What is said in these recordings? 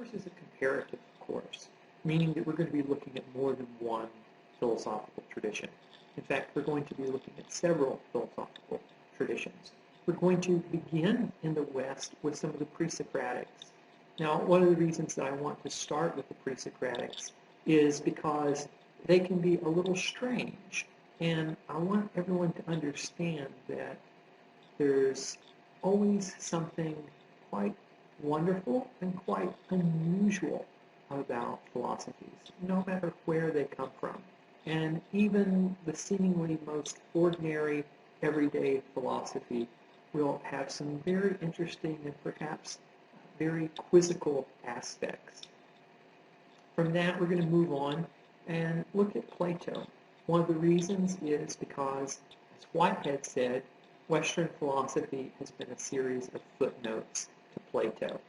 course is a comparative course, meaning that we're going to be looking at more than one philosophical tradition. In fact, we're going to be looking at several philosophical traditions. We're going to begin in the West with some of the pre-Socratics. Now, one of the reasons that I want to start with the pre-Socratics is because they can be a little strange, and I want everyone to understand that there's always something quite wonderful and quite unusual about philosophies, no matter where they come from. And even the seemingly most ordinary, everyday philosophy will have some very interesting and perhaps very quizzical aspects. From that, we're going to move on and look at Plato. One of the reasons is because, as Whitehead said, Western philosophy has been a series of footnotes to Plato.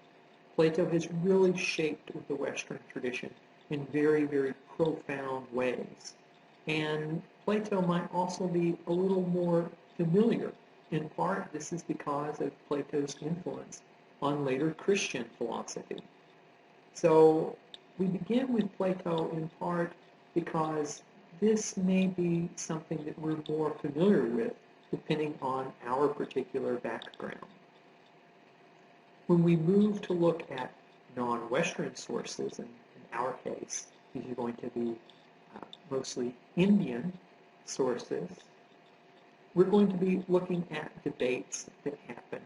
Plato has really shaped the Western tradition in very, very profound ways. And Plato might also be a little more familiar. In part, this is because of Plato's influence on later Christian philosophy. So we begin with Plato in part because this may be something that we're more familiar with depending on our particular background. When we move to look at non-Western sources, and in our case, these are going to be mostly Indian sources, we're going to be looking at debates that happened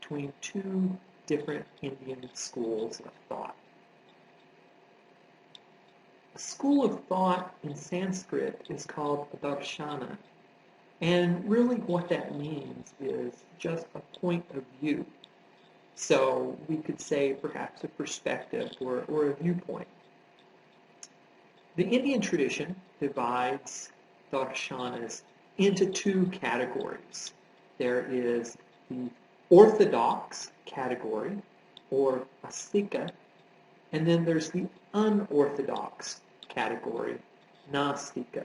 between two different Indian schools of thought. A school of thought in Sanskrit is called darshana, and really what that means is just a point of view. So we could say perhaps a perspective or a viewpoint. The Indian tradition divides darshanas into two categories. There is the orthodox category, or astika, and then there's the unorthodox category, nastika.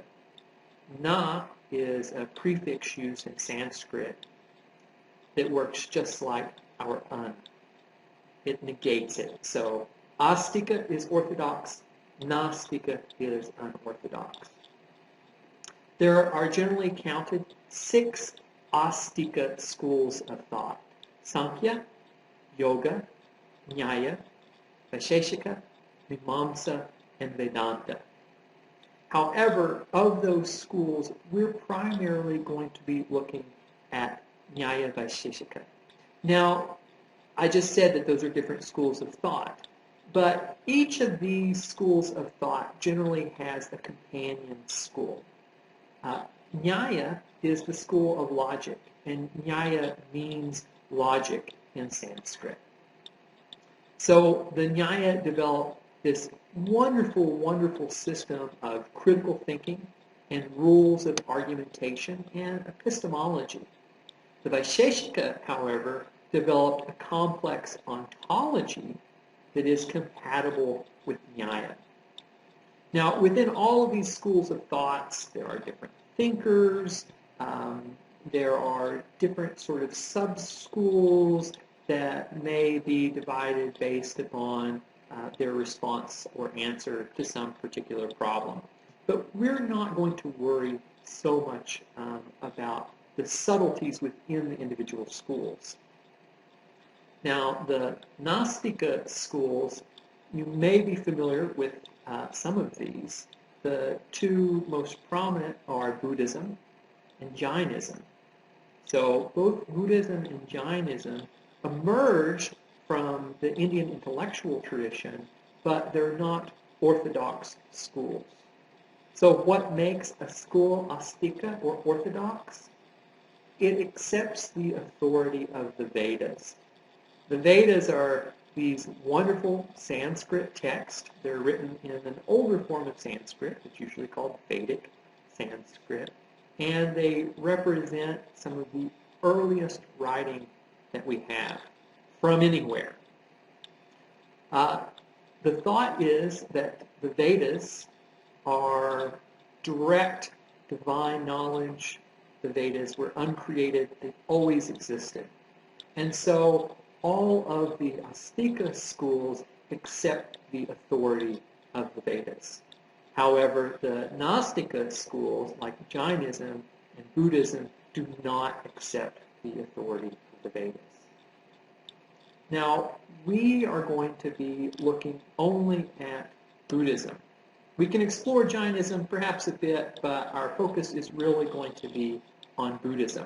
Na is a prefix used in Sanskrit that works just like our un. It negates it. So astika is orthodox, nastika is unorthodox. There are generally counted 6 astika schools of thought: Sankhya, Yoga, Nyaya, Vaisheshika, Mimamsa, and Vedanta. However, of those schools, we're primarily going to be looking at Nyaya Vaisheshika. Now, I just said that those are different schools of thought, but each of these schools of thought generally has a companion school. Nyaya is the school of logic, and Nyaya means logic in Sanskrit. So the Nyaya developed this wonderful, wonderful system of critical thinking and rules of argumentation and epistemology. The Vaisheshika, however, developed a complex ontology that is compatible with Nyaya. Now, within all of these schools of thoughts, there are different thinkers, there are different sort of sub-schools that may be divided based upon their response or answer to some particular problem. But we're not going to worry so much about the subtleties within the individual schools. Now, the Nastika schools, you may be familiar with some of these. The two most prominent are Buddhism and Jainism. So both Buddhism and Jainism emerged from the Indian intellectual tradition, but they're not orthodox schools. So what makes a school astika or orthodox? It accepts the authority of the Vedas. The Vedas are these wonderful Sanskrit texts. They're written in an older form of Sanskrit. It's usually called Vedic Sanskrit. And they represent some of the earliest writing that we have from anywhere. The thought is that the Vedas are direct divine knowledge. The Vedas were uncreated. They always existed. And so all of the Astika schools accept the authority of the Vedas. However, the Nastika schools, like Jainism and Buddhism, do not accept the authority of the Vedas. Now, we are going to be looking only at Buddhism. We can explore Jainism perhaps a bit, but our focus is really going to be on Buddhism.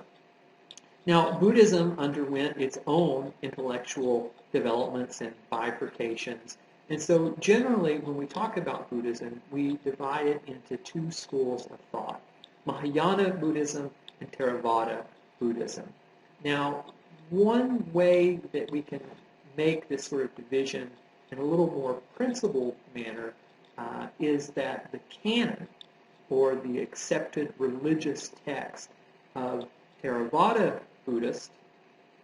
Now, Buddhism underwent its own intellectual developments and bifurcations. And so generally, when we talk about Buddhism, we divide it into two schools of thought, Mahayana Buddhism and Theravada Buddhism. Now, one way that we can make this sort of division in a little more principled manner is that the canon, or the accepted religious text of Theravada Buddhist,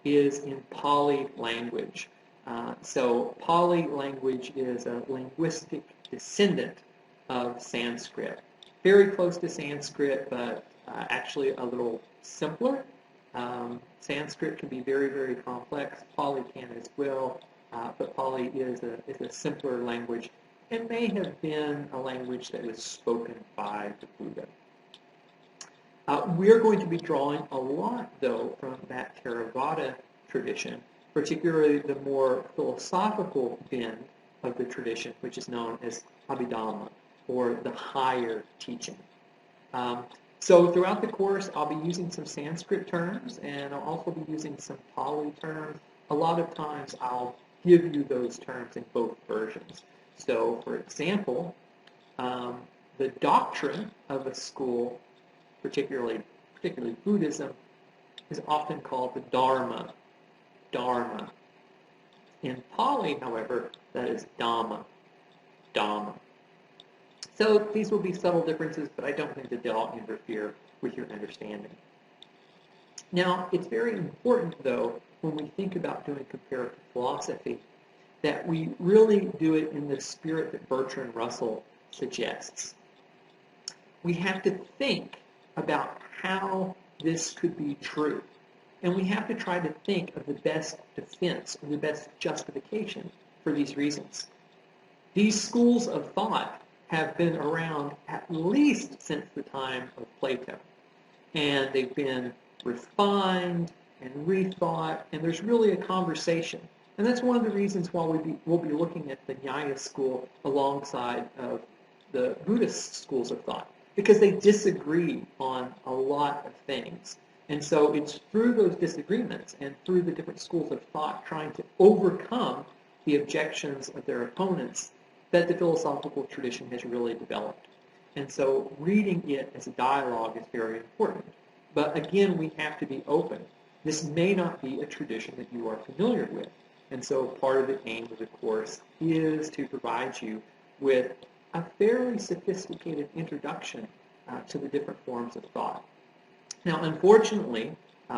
is in Pali language. So Pali language is a linguistic descendant of Sanskrit. Very close to Sanskrit, but actually a little simpler. Sanskrit can be very, very complex. Pali can as well, but Pali is a simpler language and may have been a language that was spoken by the Buddha. We're going to be drawing a lot, though, from that Theravada tradition, particularly the more philosophical bend of the tradition, which is known as Abhidhamma, or the higher teaching. So throughout the course, I'll be using some Sanskrit terms, and I'll also be using some Pali terms. A lot of times I'll give you those terms in both versions. So, for example, the doctrine of a school, particularly Buddhism, is often called the Dharma. Dharma. In Pali, however, that is Dhamma. Dhamma. So these will be subtle differences, but I don't think that they'll interfere with your understanding. Now, it's very important, though, when we think about doing comparative philosophy, that we really do it in the spirit that Bertrand Russell suggests. We have to think about how this could be true. And we have to try to think of the best defense or the best justification for these reasons. These schools of thought have been around at least since the time of Plato. And they've been refined and rethought, and there's really a conversation. And that's one of the reasons why we'll be looking at the Nyaya school alongside of the Buddhist schools of thought, because they disagree on a lot of things. And so it's through those disagreements and through the different schools of thought trying to overcome the objections of their opponents that the philosophical tradition has really developed. And so reading it as a dialogue is very important. But again, we have to be open. This may not be a tradition that you are familiar with. And so part of the aim of the course is to provide you with a fairly sophisticated introduction to the different forms of thought. Now, unfortunately,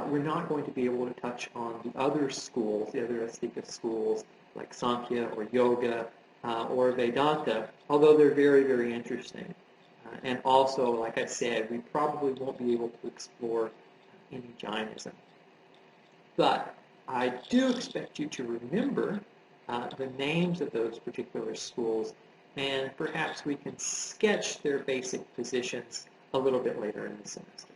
we're not going to be able to touch on the other schools, the other Astika schools, like Sankhya or Yoga or Vedanta, although they're very, very interesting. And also, like I said, we probably won't be able to explore any Jainism. But I do expect you to remember the names of those particular schools, and perhaps we can sketch their basic positions a little bit later in the semester.